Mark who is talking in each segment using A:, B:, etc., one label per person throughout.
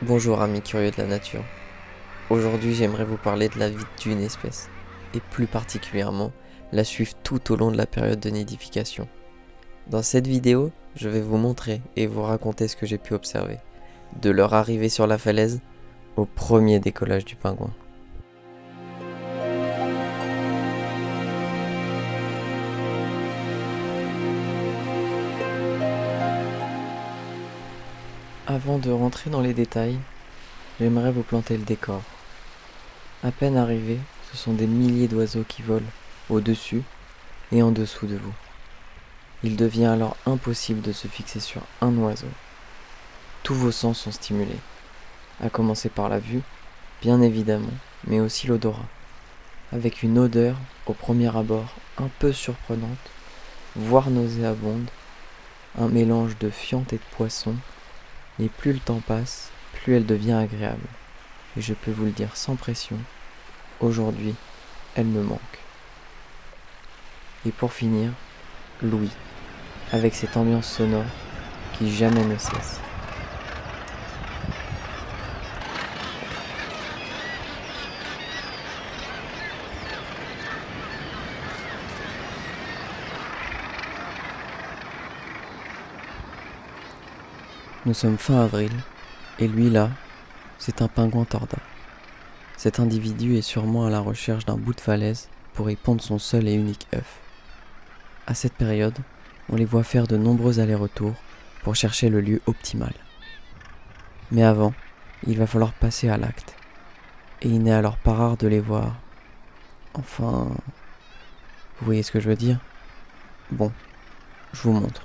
A: Bonjour amis curieux de la nature. Aujourd'hui j'aimerais vous parler de la vie d'une espèce, et plus particulièrement la suivre tout au long de la période de nidification. Dans cette vidéo, je vais vous montrer et vous raconter ce que j'ai pu observer, de leur arrivée sur la falaise au premier décollage du pingouin. Avant de rentrer dans les détails, j'aimerais vous planter le décor. À peine arrivés, ce sont des milliers d'oiseaux qui volent au-dessus et en dessous de vous. Il devient alors impossible de se fixer sur un oiseau. Tous vos sens sont stimulés, à commencer par la vue, bien évidemment, mais aussi l'odorat, avec une odeur au premier abord un peu surprenante, voire nauséabonde, un mélange de fiente et de poisson, et plus le temps passe, plus elle devient agréable. Et je peux vous le dire sans pression, aujourd'hui, elle me manque. Et pour finir, l'ouïe, avec cette ambiance sonore qui jamais ne cesse. Nous sommes fin avril, et lui là, c'est un pingouin torda. Cet individu est sûrement à la recherche d'un bout de falaise pour y pondre son seul et unique œuf. À cette période, on les voit faire de nombreux allers-retours pour chercher le lieu optimal. Mais avant, il va falloir passer à l'acte. Et il n'est alors pas rare de les voir. Enfin, vous voyez ce que je veux dire? Bon, je vous montre.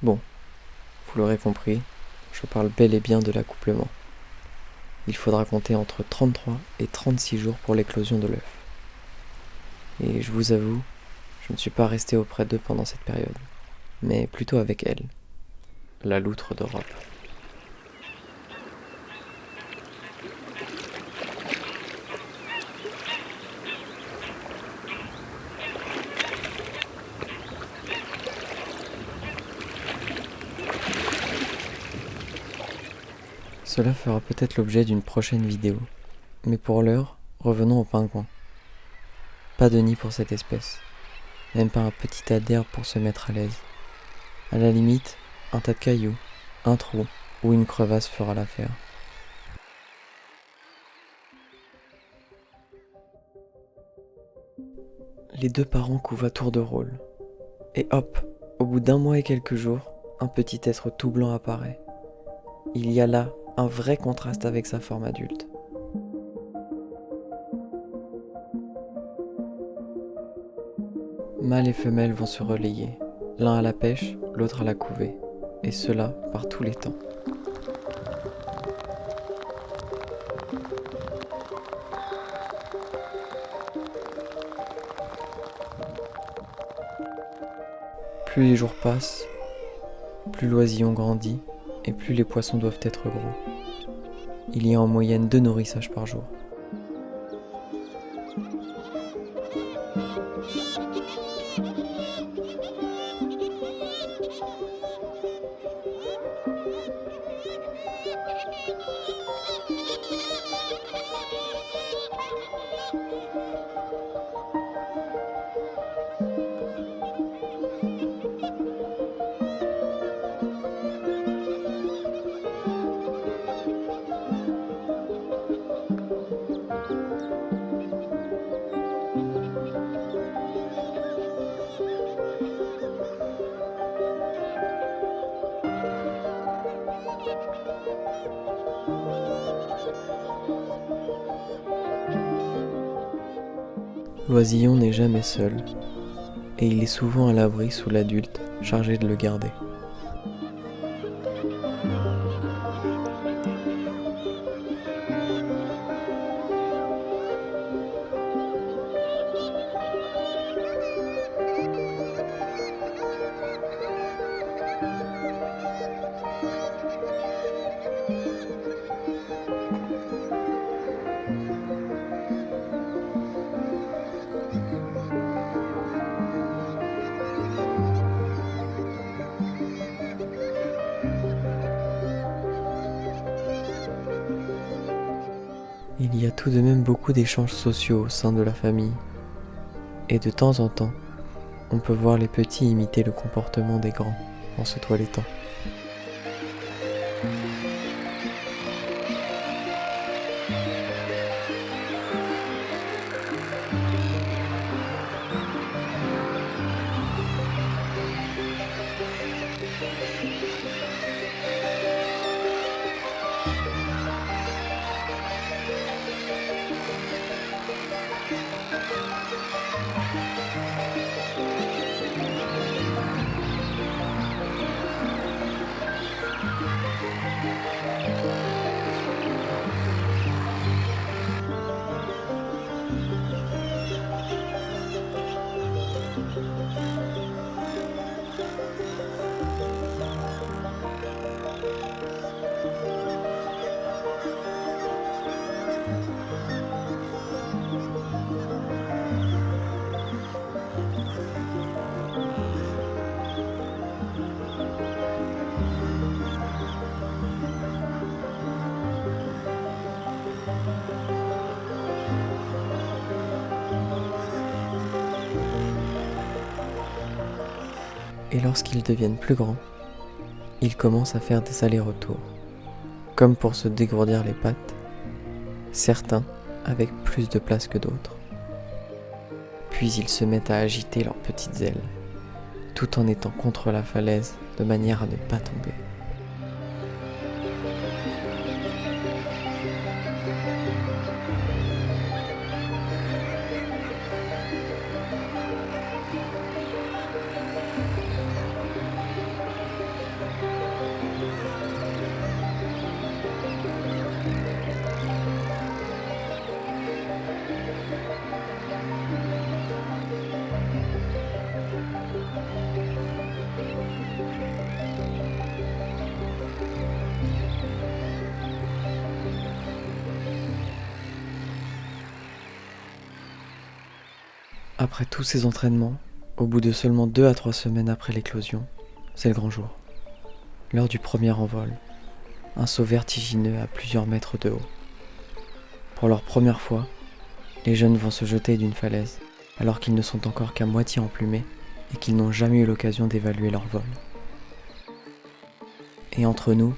A: Bon, vous l'aurez compris, je parle bel et bien de l'accouplement. Il faudra compter entre 33 et 36 jours pour l'éclosion de l'œuf. Et je vous avoue, je ne suis pas resté auprès d'eux pendant cette période, mais plutôt avec elle, la loutre d'Europe. Cela fera peut-être l'objet d'une prochaine vidéo, mais pour l'heure, revenons au pingouin. Pas de nid pour cette espèce, même pas un petit tas d'herbe pour se mettre à l'aise. À la limite, un tas de cailloux, un trou ou une crevasse fera l'affaire. Les deux parents couvent à tour de rôle. Et hop, au bout d'un mois et quelques jours, un petit être tout blanc apparaît. Il y a là un vrai contraste avec sa forme adulte. Mâles et femelles vont se relayer, l'un à la pêche, l'autre à la couvée, et cela par tous les temps. Plus les jours passent, plus l'oisillon grandit, et plus les poissons doivent être gros. Il y a en moyenne 2 nourrissages par jour. L'oisillon n'est jamais seul, et il est souvent à l'abri sous l'adulte chargé de le garder. Il y a tout de même beaucoup d'échanges sociaux au sein de la famille, et de temps en temps, on peut voir les petits imiter le comportement des grands en se toilettant. Et lorsqu'ils deviennent plus grands, ils commencent à faire des allers-retours, comme pour se dégourdir les pattes, certains avec plus de place que d'autres. Puis ils se mettent à agiter leurs petites ailes, tout en étant contre la falaise de manière à ne pas tomber. Après tous ces entraînements, au bout de seulement 2 à 3 semaines après l'éclosion, c'est le grand jour. L'heure du premier envol, un saut vertigineux à plusieurs mètres de haut. Pour leur première fois, les jeunes vont se jeter d'une falaise, alors qu'ils ne sont encore qu'à moitié emplumés et qu'ils n'ont jamais eu l'occasion d'évaluer leur vol. Et entre nous,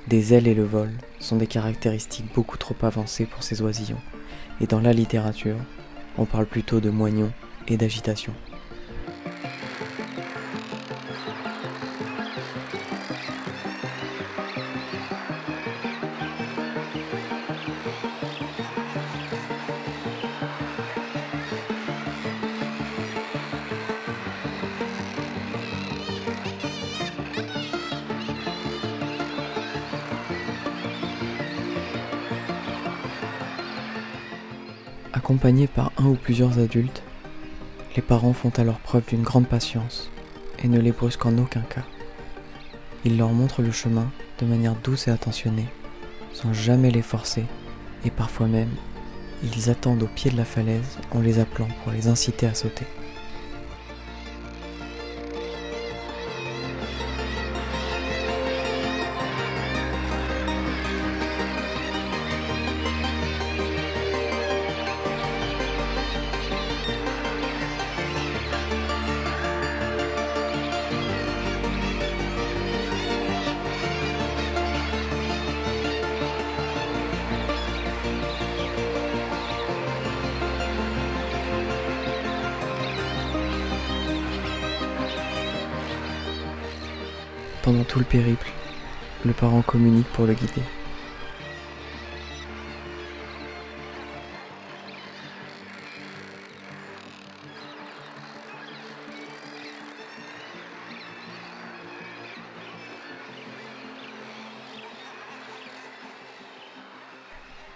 A: des ailes et le vol sont des caractéristiques beaucoup trop avancées pour ces oisillons, et dans la littérature, on parle plutôt de moignons et d'agitation. Accompagnés par un ou plusieurs adultes, les parents font alors preuve d'une grande patience et ne les brusquent en aucun cas. Ils leur montrent le chemin de manière douce et attentionnée, sans jamais les forcer, et parfois même, ils attendent au pied de la falaise en les appelant pour les inciter à sauter. Pendant tout le périple, le parent communique pour le guider.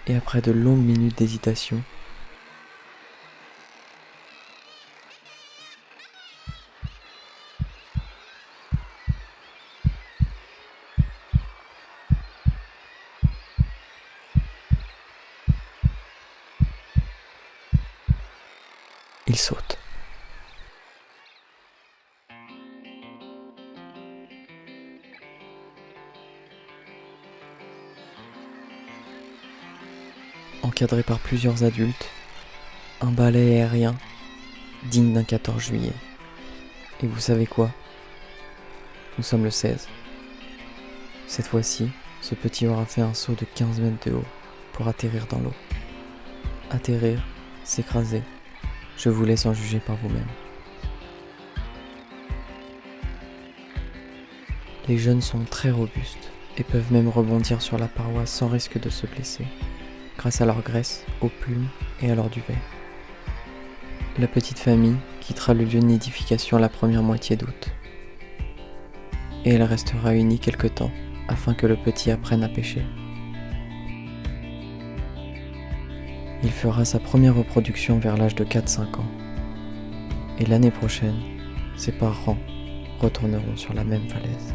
A: Et après de longues minutes d'hésitation, il saute. Encadré par plusieurs adultes, un balai aérien digne d'un 14 juillet. Et vous savez quoi? Nous sommes le 16. Cette fois-ci, ce petit aura fait un saut de 15 mètres de haut pour atterrir dans l'eau. Atterrir, s'écraser, je vous laisse en juger par vous-même. Les jeunes sont très robustes et peuvent même rebondir sur la paroi sans risque de se blesser, grâce à leur graisse, aux plumes et à leur duvet. La petite famille quittera le lieu de nidification la première moitié d'août. Et elle restera unie quelque temps afin que le petit apprenne à pêcher. Il fera sa première reproduction vers l'âge de 4-5 ans. Et l'année prochaine, ses parents retourneront sur la même falaise.